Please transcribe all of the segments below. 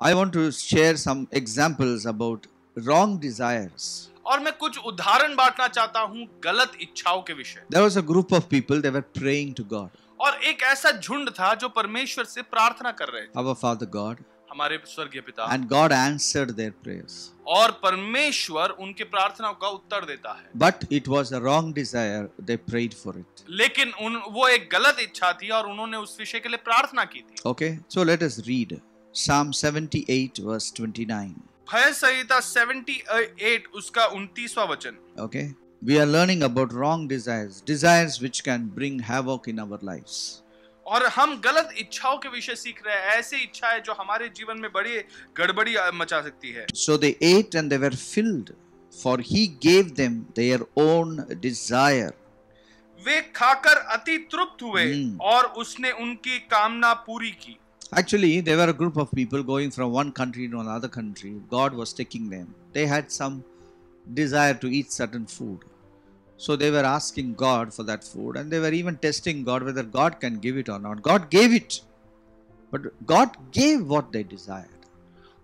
I want to share some examples about wrong desires. और मैं कुछ उदाहरण बांटना चाहता हूँ गलत इच्छाओं के विषय। There was a group of people, they were praying to God. और एक ऐसा झुंड था जो परमेश्वर से प्रार्थना कर रहे थे, Our Father God. हमारे स्वर्गीय पिता, And God answered their prayers. और परमेश्वर उनके प्रार्थनाओं का उत्तर देता है। But it was a wrong desire, they prayed for it. लेकिन वो एक गलत इच्छा थी और उन्होंने उस विषय के लिए प्रार्थना की थी। Okay, so let us read Psalm 78 verse 29. भजन संहिता 78 उसका 29वां वचन। Okay, we are learning about wrong desires which can bring havoc in our lives. और हम गलत इच्छाओं के विषय सीख रहे हैं, ऐसी इच्छाएं जो हमारे जीवन में बड़ी गड़बड़ी मचा सकती है। So they ate and they were filled, for he gave them their own desire. वे खाकर अति तृप्त हुए और उसने उनकी कामना पूरी की। Actually, there were a group of people going from one country to another country. God was taking them. They had some desire to eat certain food. So they were asking God for that food, and they were even testing God whether God can give it or not. God gave it, but God gave what they desired.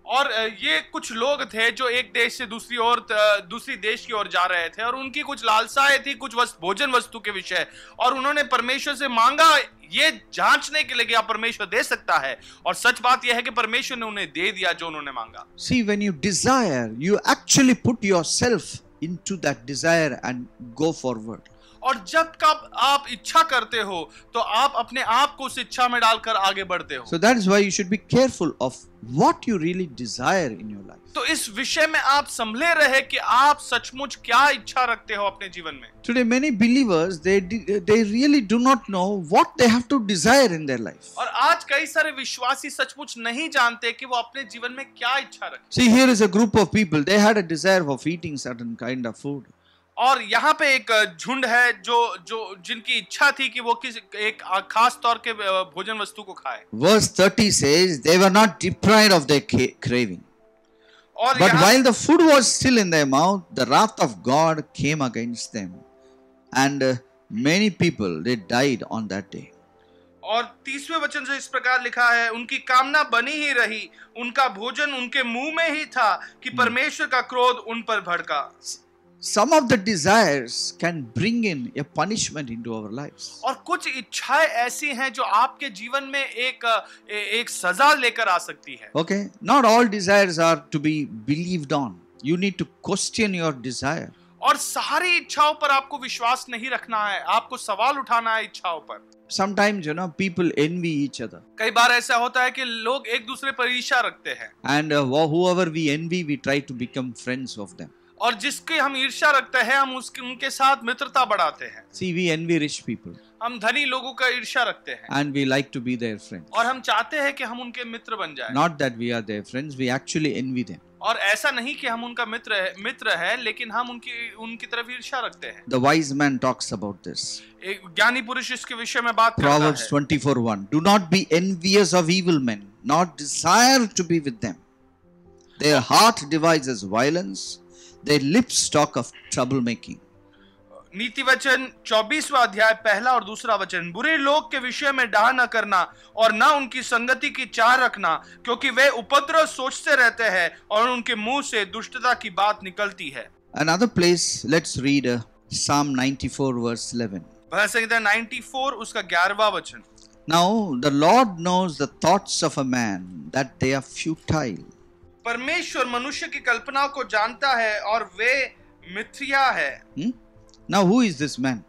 और ये कुछ लोग थे जो एक देश से दूसरी देश की ओर जा रहे थे और उनकी कुछ लालसाएं थी कुछ भोजन वस्तु के विषय, और उन्होंने परमेश्वर से मांगा ये जांचने के लिए कि परमेश्वर दे सकता है, और सच बात यह है कि परमेश्वर ने उन्हें दे दिया जो उन्होंने मांगा। See, when you desire, you actually put yourself into that desire and go forward. और जब कब आप इच्छा करते हो तो आप अपने आप को उस इच्छा में डालकर आगे बढ़ते हो। So that is why you should be careful of what you really desire in your life. तो इस विषय में आप संभले रहे कि आप सचमुच क्या इच्छा रखते हो अपने जीवन में। Today many believers they really do not know what they have to desire in their life. और आज कई सारे विश्वासी सचमुच नहीं जानते कि वो अपने जीवन में क्या इच्छा रखते। See, here is a group of people, they had a desire of eating certain kind of food. और यहाँ पे एक झुंड है जो जिनकी इच्छा थी कि वो एक खास तौर के भोजन वस्तु को खाए। Verse 30 says they were not deprived of their craving. But while the food was still in their mouth, the wrath of God came against them, and many people they died on that day. और 30वें वचन से इस प्रकार लिखा है, उनकी कामना बनी ही रही, उनका भोजन उनके मुंह में ही था कि परमेश्वर का क्रोध उन पर भड़का। Some of the desires can bring in a punishment into our lives. और कुछ इच्छाएं ऐसी हैं जो आपके जीवन में एक सजा लेकर आ सकती है। Okay, not all desires are to be believed on. You need to question your desire. और सारी इच्छाओं पर आपको विश्वास नहीं रखना है, आपको सवाल उठाना है इच्छाओं पर। Sometimes, people envy each other. कई बार ऐसा होता है कि लोग एक दूसरे पर ईर्ष्या रखते हैं। And whoever we envy, we try to become friends of them. और जिसके हम ईर्ष्या रखते हैं हम उनके साथ मित्रता बढ़ाते हैं। See, we envy rich people. हम धनी लोगों का ईर्ष्या रखते हैं। And we like to be their friends. और हम चाहते हैं कि हम उनके मित्र बन जाएं। Not that we are their friends, we actually envy them. और ऐसा नहीं कि हम उनका मित्र है, लेकिन हम उनकी तरफ ईर्ष्या रखते हैं। The wise man talks about this. एक ज्ञानी पुरुष इसके विषय में बात करता है। Proverbs 24:1. Do not be envious of evil men, nor desire to be with them. Their heart devises violence, their lips talk of trouble making. नीति वचन 24वां अध्याय पहला और दूसरा वचन, बुरे लोग के विषय में डाह न करना और न उनकी संगति की चाह रखना, क्योंकि वे उपद्रव सोचते रहते हैं और उनके मुंह से दुष्टता की बात निकलती है। Another place, let's read Psalm 94 verse 11. भजन संहिता 94 उसका 11वां वचन। Now the Lord knows the thoughts of a man, that they are futile. परमेश्वर मनुष्य की कल्पनाओं को जानता है और वे मिथ्या है। Now who is this man?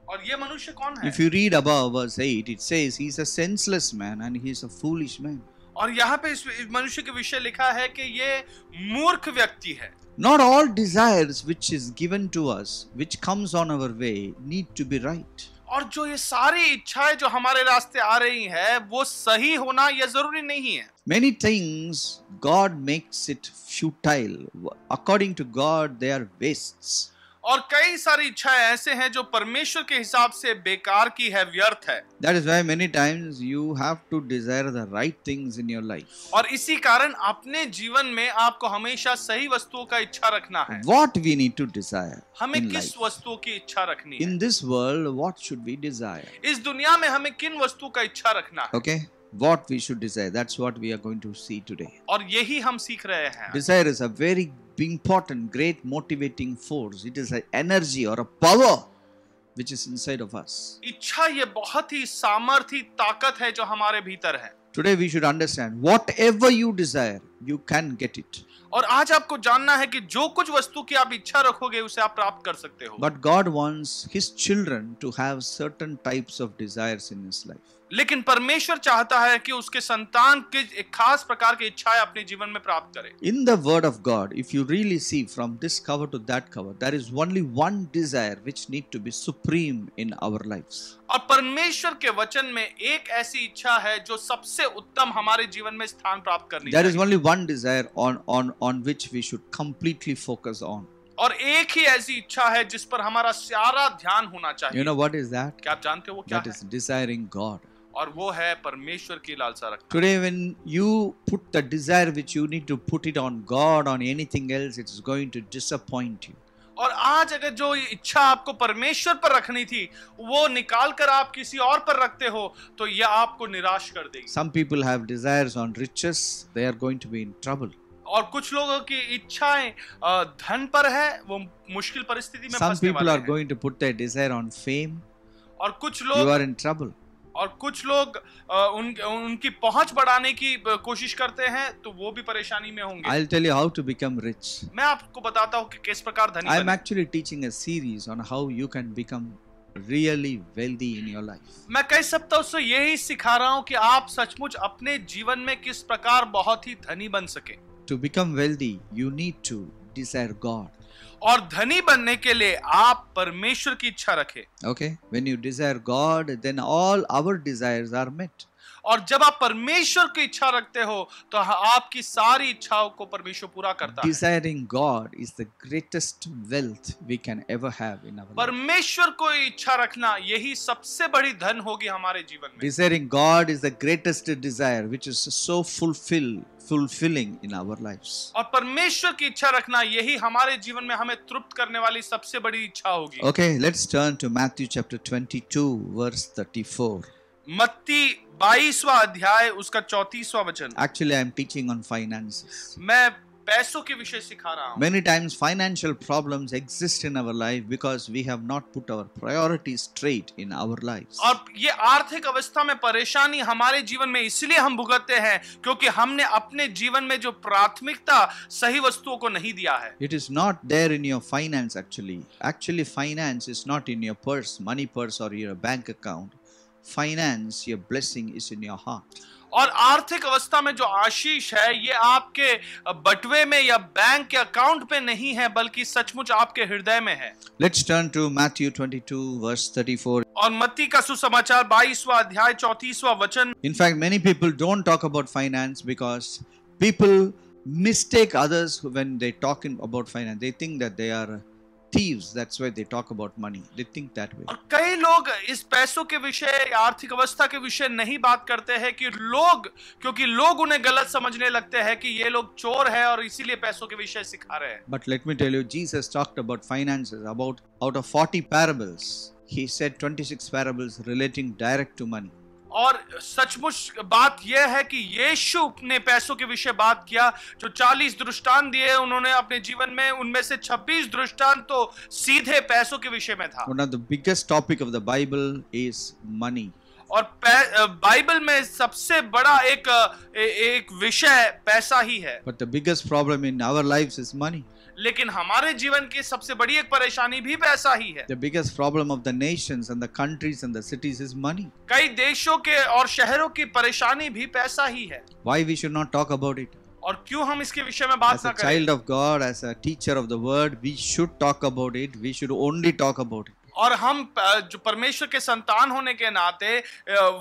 और ये मनुष्य कौन है? If you read above verse 8, it says he is a senseless man and he is a foolish man. और यहाँ पे इस मनुष्य के विषय लिखा है कि ये मूर्ख व्यक्ति है। Not all desires which is given to us, which comes on our way, need to be right. और जो ये सारी इच्छाएं जो हमारे रास्ते आ रही है वो सही होना ये जरूरी नहीं है। Many things God makes it futile. According to God, they are wastes. और कई सारी इच्छाएं ऐसे हैं जो परमेश्वर के हिसाब से बेकार की है, व्यर्थ है। That is why many times you have to desire the right things in your life. और इसी कारण अपने जीवन में आपको हमेशा सही वस्तुओं का इच्छा रखना है। What we need to desire हमें in किस life. वस्तुओं की इच्छा रखनी है? In this world, what should we desire? इस दुनिया में हमें किन वस्तुओं का इच्छा रखना है? Okay. what we should desire. That's what we are going to see today. और यही हम सीख रहे हैं. Desire is a very important, great motivating force. It is an energy or a power which is inside of us. इच्छा ये बहुत ही सामर्थी ताकत है जो हमारे भीतर है. Today we should understand whatever you desire, you can get it. और आज आपको जानना है कि जो कुछ वस्तु की आप इच्छा रखोगे उसे आप प्राप्त कर सकते हो. But God wants His children to have certain types of desires in His life. लेकिन परमेश्वर चाहता है कि उसके संतान के एक खास प्रकार की इच्छाएं अपने जीवन में प्राप्त करें. In the word of God, if you really see from this cover to that cover, there is only one desire which need to be supreme in our lives. और परमेश्वर के वचन में एक ऐसी इच्छा है जो सबसे उत्तम हमारे जीवन में स्थान प्राप्त करनी There चाहिए. is only one desire on which we should completely focus on. और एक ही ऐसी इच्छा है जिस पर हमारा सारा ध्यान होना चाहिए. You know what is that? क्या आप जानते हो वो क्या That है? is desiring God. और वो है परमेश्वर की लालसा रखना. Today when you put the desire which you need to put it on God, on anything else, it is going to disappoint you. और आज अगर जो इच्छा आपको परमेश्वर पर रखनी थी वो निकाल कर आप किसी और पर रखते हो तो ये आपको निराश कर देगी. Some people have desires on riches, they are going to be in trouble. और कुछ लोगों की इच्छाएं धन पर है, वो मुश्किल परिस्थिति में Some फंसने people वाले are हैं. going to put their desire on fame, और कुछ you लोग are in trouble. और कुछ लोग उनकी पहुंच बढ़ाने की कोशिश करते हैं तो वो भी परेशानी में होंगे. I'll tell you how to become rich. मैं आपको बताता हूँ कि किस प्रकार धनी I'm बने. actually teaching a series on how you can become really wealthy in your life. मैं कई सप्ताहों से यही सिखा रहा हूँ कि आप सचमुच अपने जीवन में किस प्रकार बहुत ही धनी बन सके. To become wealthy, you need to desire God. और धनी बनने के लिए आप परमेश्वर की इच्छा रखें. Okay? When you desire God, then all our desires are met. और जब आप परमेश्वर की इच्छा रखते हो तो आपकी सारी इच्छाओं को परमेश्वर पूरा करता है. Desiring God is the greatest wealth we can ever have in our life. परमेश्वर को इच्छा रखना यही सबसे बड़ी धन होगी हमारे जीवन में. Desiring God is the greatest desire which is so fulfilling in our lives. और परमेश्वर की इच्छा रखना यही हमारे जीवन में हमें तृप्त करने वाली सबसे बड़ी इच्छा होगी. Okay, let's turn to Matthew chapter 22 verse 34. मत्ती 22वां अध्याय उसका 34वां वचन. Actually, I am teaching on finances. मैं पैसों के विषय सिखा रहा हूँ. Many times financial problems exist in our life because we have not put our priorities straight in our lives. और ये आर्थिक अवस्था में परेशानी हमारे जीवन में इसलिए हम भुगतते हैं क्योंकि हमने अपने जीवन में जो प्राथमिकता सही वस्तुओं को नहीं दिया है. It is not there in your finance actually. Actually, finance is not in your purse, money purse or your bank account. Finance, your blessing is in your heart. और आर्थिक अवस्था में जो आशीष है ये आपके बटुए में या बैंक के अकाउंट पे नहीं है बल्कि सचमुच आपके हृदय में है. Let's turn to Matthew 22 verse 34. और मत्ती का सुसमाचार 22वां अध्याय 34वां वचन. In fact, many people don't talk about finance because people mistake others when they talk about finance. They think that they are thieves. That's why they talk about money. They think that way. और कई लोग इस पैसों के विषय आर्थिक अवस्था के विषय नहीं बात करते हैं कि क्योंकि लोग उन्हें गलत समझने लगते हैं कि ये लोग चोर है और इसीलिए पैसों के विषय सिखा रहे हैं. But let me tell you, Jesus talked about finances. Out of 40 parables, He said 26 parables relating direct to money. और सचमुच बात यह है कि यीशु ने पैसों के विषय बात किया. जो 40 दृष्टांत दिए उन्होंने अपने जीवन में उनमें से 26 दृष्टांत तो सीधे पैसों के विषय में था. One of the biggest topic of the Bible is money. और बाइबल में सबसे बड़ा एक विषय पैसा ही है. But the biggest problem in our lives is money. लेकिन हमारे जीवन की सबसे बड़ी एक परेशानी भी पैसा ही है. The biggest problem of the nations and the countries and the cities is money. कई देशों के और शहरों की परेशानी भी पैसा ही है. Why we should not talk about it? और क्यों हम इसके विषय में बात As ना a करें? child of God, as a teacher of the word, we should talk about it. We should only talk about it. और हम जो परमेश्वर के संतान होने के नाते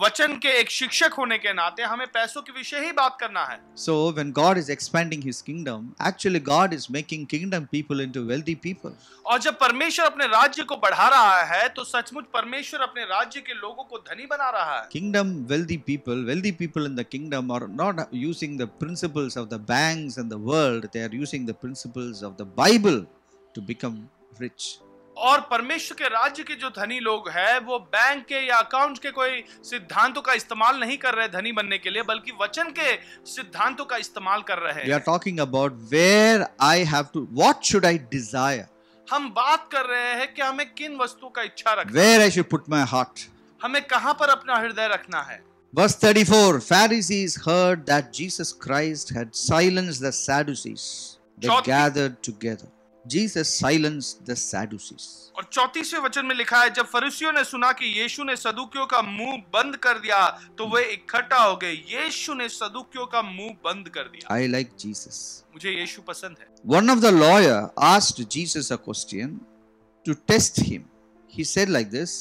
वचन के एक शिक्षक होने के नाते हमें पैसों के विषय ही बात करना है. So when God is expanding His kingdom, actually God is making kingdom people into wealthy people. और जब परमेश्वर अपने राज्य को बढ़ा रहा है तो सचमुच परमेश्वर अपने राज्य के लोगों को धनी बना रहा है. Kingdom wealthy people in the kingdom are not using the principles of the banks and the world. They are using the principles of the Bible to become rich. और परमेश्वर के राज्य के जो धनी लोग हैं वो बैंक के या अकाउंट के कोई सिद्धांतों का इस्तेमाल नहीं कर रहे धनी बनने के लिए, बल्कि वचन के सिद्धांतों का इस्तेमाल कर रहे We are हैं। talking about where I have to, what should I desire? हम बात कर रहे हैं कि हमें किन वस्तुओं का इच्छा रखना, Where I should put my heart. हमें कहां पर अपना हृदय रखना है। Verse 34, Pharisees heard that Jesus Christ had silenced the Sadducees. They Chauthi- gathered together. Jesus silenced the Sadducees. और 34वें वचन में लिखा है, जब फरीसियों ने सुना कि यीशु ने सदूकियों का मुंह बंद कर दिया तो वे इकट्ठा हो गए। यीशु ने सदूकियों का मुंह बंद कर दिया। I like Jesus. मुझे यीशु पसंद है। One of the lawyer asked Jesus a question to test him. He said like this,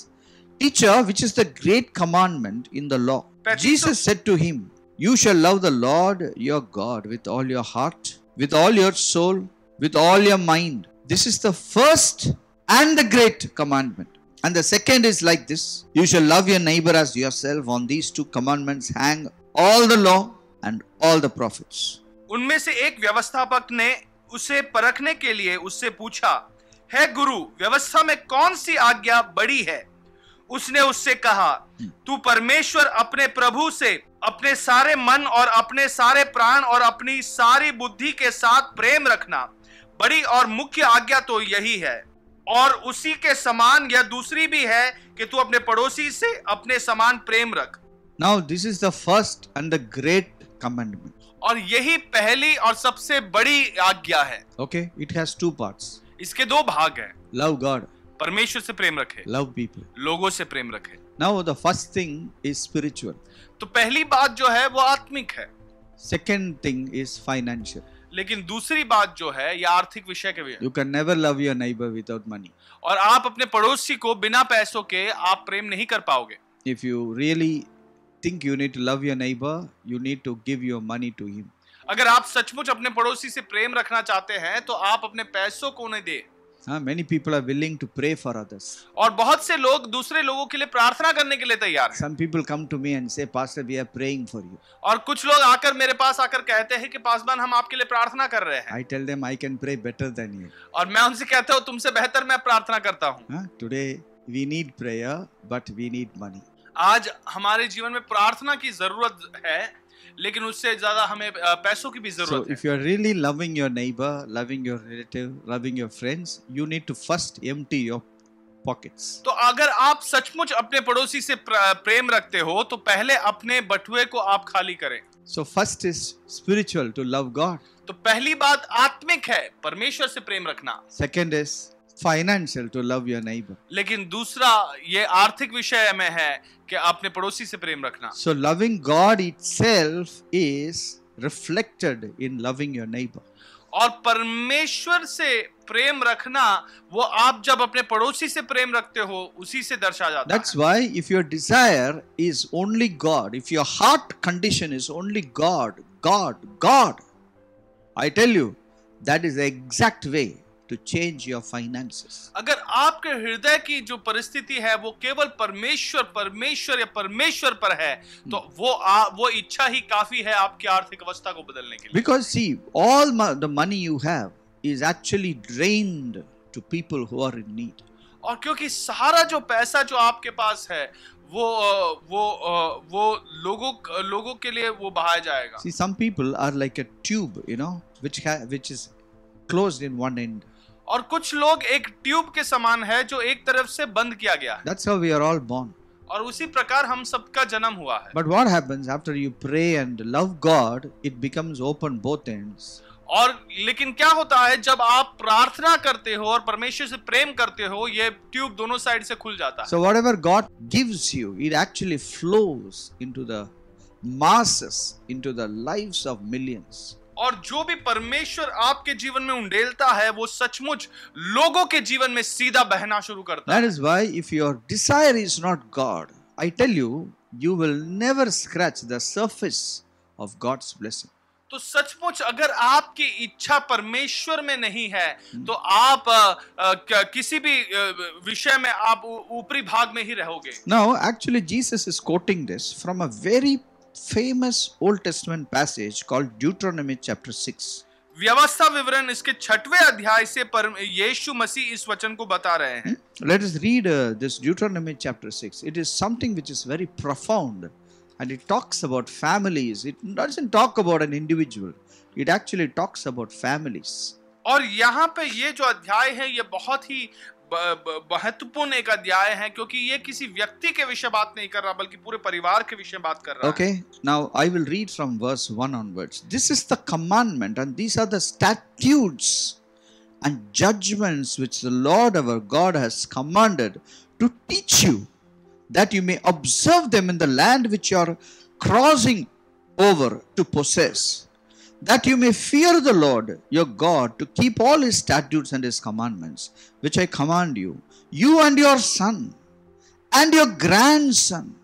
Teacher, which is the great commandment in the law? Jesus said to him, You shall love the Lord your God with all your heart, with all your soul, with all your mind. This is the first and the great commandment. And the second is like this, You shall love your neighbor as yourself. On these two commandments hang all the law and all the prophets. उनमें से एक व्यवस्थापक ने उसे परखने के लिए उससे पूछा, है गुरु, व्यवस्था में कौन सी आज्ञा बड़ी है? उसने उससे कहा, तू परमेश्वर अपने प्रभु से अपने सारे मन और अपने सारे प्राण और अपनी सारी बुद्धि के साथ प्रेम रखना। बड़ी और मुख्य आज्ञा तो यही है, और उसी के समान यह दूसरी भी है कि तू अपने पड़ोसी से अपने समान प्रेम रख। Now this is the first and the great commandment. और यही पहली और सबसे बड़ी आज्ञा है। Okay, it has two parts. इसके दो भाग हैं। Love God, परमेश्वर से प्रेम रखे, love people. लोगों से प्रेम रखे। Now the first thing is spiritual. तो पहली बात जो है वो आत्मिक है, Second thing is financial. लेकिन दूसरी बात जो है यह आर्थिक विषय के भी है। You can never love your neighbor without money. और आप अपने पड़ोसी को बिना पैसों के आप प्रेम नहीं कर पाओगे। If you really think you need to love your neighbor, you need to give your money to him. अगर आप सचमुच अपने पड़ोसी से प्रेम रखना चाहते हैं तो आप अपने पैसों को उन्हें दे। Many people are willing to pray for others. और बहुत से लोग दूसरे लोगों के लिए प्रार्थना करने के लिए तैयार हैं। Some people come to me and say, Pastor, we are praying for you. और कुछ लोग आकर मेरे पास आकर कहते हैं कि पासवान हम आपके लिए प्रार्थना कर रहे हैं। I tell them I can pray better than you. और मैं उनसे कहता हूँ तुमसे बेहतर मैं प्रार्थना करता हूँ। Today we need prayer, but we need money. आज हमारे जीवन में प्रार्थना की जरूरत है, लेकिन उससे ज्यादा हमें पैसों की भी So जरूरत if you are really loving your neighbor, loving your relative, loving your friends, you need to first empty your pockets. तो अगर आप सचमुच अपने पड़ोसी से प्रेम रखते हो तो पहले अपने बटुए को आप खाली करें। So first is spiritual, to love God. तो पहली बात आत्मिक है, परमेश्वर से प्रेम रखना। Second is financial, to love your neighbor. लेकिन दूसरा ये आर्थिक विषय में है कि अपने पड़ोसी से प्रेम रखना। So loving God itself is reflected in loving your neighbor. और परमेश्वर से प्रेम रखना वो आप जब अपने पड़ोसी से प्रेम रखते हो उसी से दर्शा जाता That's है। why if your desire is only God, if your heart condition is only God, God, God, I tell you, that is the exact way to change your finances. अगर आपके हृदय की जो परिस्थिति है वो केवल परमेश्वर परमेश्वर या परमेश्वर पर है तो वो इच्छा ही काफी है आपकी आर्थिक अवस्था को बदलने के लिए। Because see, all the money you have is actually drained to people who are in need. और क्योंकि सारा जो पैसा जो आपके पास है वो लोगों के लिए वो बहाया जाएगा। See, some people are like a tube, which is closed in one end. और कुछ लोग एक ट्यूब के समान है जो एक तरफ से बंद किया गया है। That's how we are all born. और उसी प्रकार हम सबका जन्म हुआ है। But what happens after you pray and love God, it becomes open both ends. और लेकिन क्या होता है जब आप प्रार्थना करते हो और परमेश्वर से प्रेम करते हो, ये ट्यूब दोनों साइड से खुल जाता है। So whatever God gives you, it actually flows into the masses, into the lives of millions. और जो भी परमेश्वर आपके जीवन में उंडेलता है वो सचमुच लोगों के जीवन में सीधा बहना शुरू करता है। That is why if your desire is not God, I tell you, you will never scratch the surface of God's blessing. तो सचमुच अगर आपकी इच्छा परमेश्वर में नहीं है तो आप किसी भी विषय में आप ऊपरी भाग में ही रहोगे। Now, actually, Jesus is quoting this from a very famous Old Testament passage called Deuteronomy chapter 6. व्यवस्था विवरण इसके 6वें अध्याय से यीशु मसीह इस वचन को बता रहे हैं। Let us read this Deuteronomy chapter 6. It is something which is very profound and it talks about families. It doesn't talk about an individual. It actually talks about families. और यहाँ पे ये जो अध्याय है ये बहुत ही महत्वपूर्ण एक अध्याय है, क्योंकि ये किसी व्यक्ति के विषय बात नहीं कर रहा बल्कि पूरे परिवार के विषय बात कर रहा है। Okay, now I will read from verse 1 onwards. This is the commandment and these are the statutes and judgments which the Lord our God has commanded to teach you, that you may observe them in the land which you are crossing over to possess, that you may fear the Lord your God, to keep all his statutes and his commandments, which I command you, you and your son and your grandson,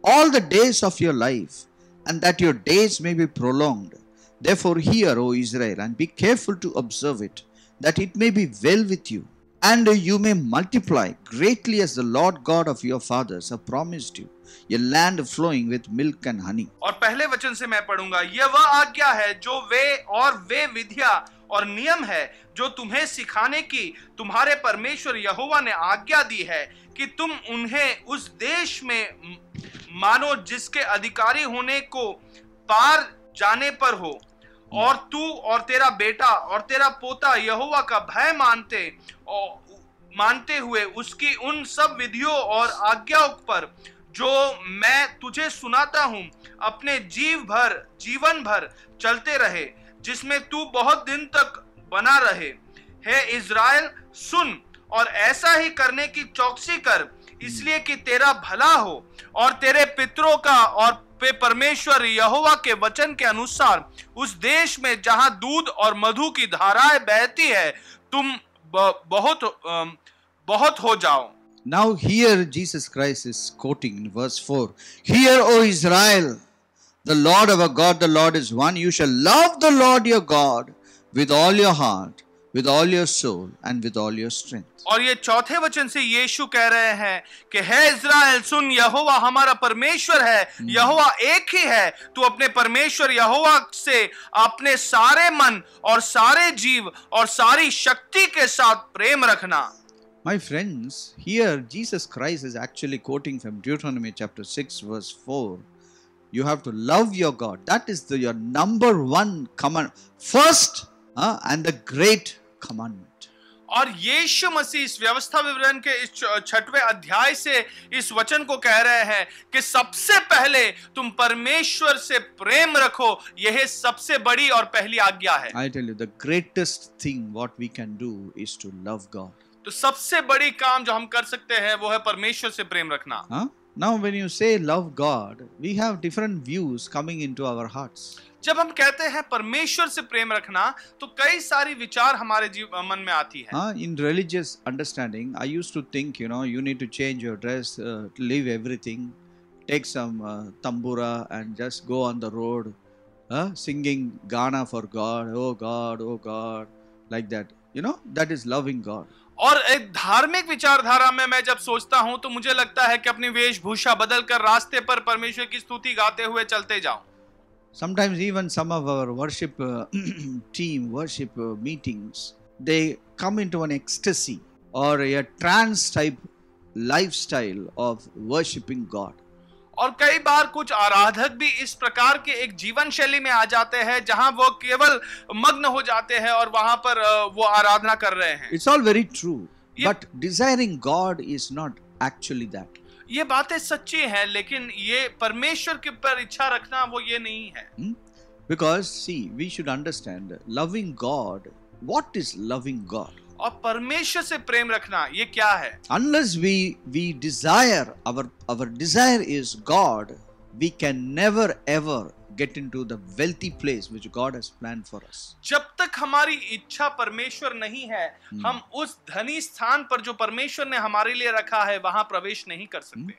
all the days of your life, and that your days may be prolonged. Therefore hear, O Israel, and be careful to observe it, that it may be well with you, and you may multiply greatly as the Lord God of your fathers have promised you, a land flowing with milk and honey. और पहले वचन से मैं पढ़ूंगा, यह वह आज्ञा है जो वे विधिया और नियम है जो तुम्हें सिखाने की तुम्हारे परमेश्वर यहोवा ने आज्ञा दी है, कि तुम उन्हें उस देश में मानो जिसके अधिकारी होने को पार जाने पर हो, और तू और तेरा बेटा और तेरा पोता यहोवा का भय मानते हुए उसकी उन सब विधियों और आज्ञाओं पर जो मैं तुझे सुनाता हूं अपने जीवन भर चलते रहे, जिसमें तू बहुत दिन तक बना रहे। हे इज़राइल, सुन और ऐसा ही करने की चौकसी कर, इसलिए कि तेरा भला हो और तेरे पितरों का और परमेश्वर यहोवा के वचन के अनुसार उस देश में जहां दूध और मधु की धाराएं बहती है तुम बहुत हो जाओ। Now here Jesus Christ is quoting in verse 4. Hear, O Israel, the Lord our God, the Lord is one. You shall love the Lord your God with all your heart, with all your soul, and with all your strength. और ये चौथे वचन से यीशु कह रहे हैं कि हे Israel, सुन, यहोवा हमारा परमेश्वर है, यहोवा एक ही है। तू अपने परमेश्वर यहोवा से अपने सारे मन और सारे जीव और सारी शक्ति के साथ प्रेम रखना। My friends, here Jesus Christ is actually quoting from Deuteronomy chapter 6 verse 4. You have to love your God. That is your number one command. First and the great commandment. और यीशु मसीह इस व्यवस्था विवरण के इस 6वें अध्याय से इस वचन को कह रहे हैं कि सबसे पहले तुम परमेश्वर से प्रेम रखो, यह सबसे बड़ी और पहली आज्ञा है। I tell you, the greatest thing what we can do is to love God. तो सबसे बड़ी काम जो हम कर सकते हैं वो है परमेश्वर से प्रेम रखना। Now when you say love God, we have different views coming into our hearts. जब हम कहते हैं परमेश्वर से प्रेम रखना तो कई सारी विचार हमारे मन में आती है। In religious understanding, I used to think, you need to change your dress, leave everything, take some tambura and just go on the road, singing Gana for God, oh God, like that. That is loving God. और एक धार्मिक विचारधारा में मैं जब सोचता हूं तो मुझे लगता है कि अपनी वेशभूषा बदलकर रास्ते पर परमेश्वर की स्तुति गाते हुए चलते जाऊं। Sometimes even some of our worship team, worship meetings, they come into an ecstasy or a trance type lifestyle of worshiping God. और कई बार कुछ आराधक भी इस प्रकार के एक जीवन शैली में आ जाते हैं जहां वो केवल मग्न हो जाते हैं और वहां पर वो आराधना कर रहे हैं। It's all very true, but desiring God is not actually that. ये बातें सच्ची हैं, लेकिन ये परमेश्वर के पर इच्छा रखना वो ये नहीं है। Because see, we should understand loving God. What is loving God? और परमेश्वर से प्रेम रखना ये क्या है? Unless we desire, our desire is God, we can never ever get into the wealthy place which God has planned for us. जब तक हमारी इच्छा परमेश्वर नहीं है, हम उस धनी स्थान पर जो परमेश्वर ने हमारे लिए रखा है वहां प्रवेश नहीं कर सकते।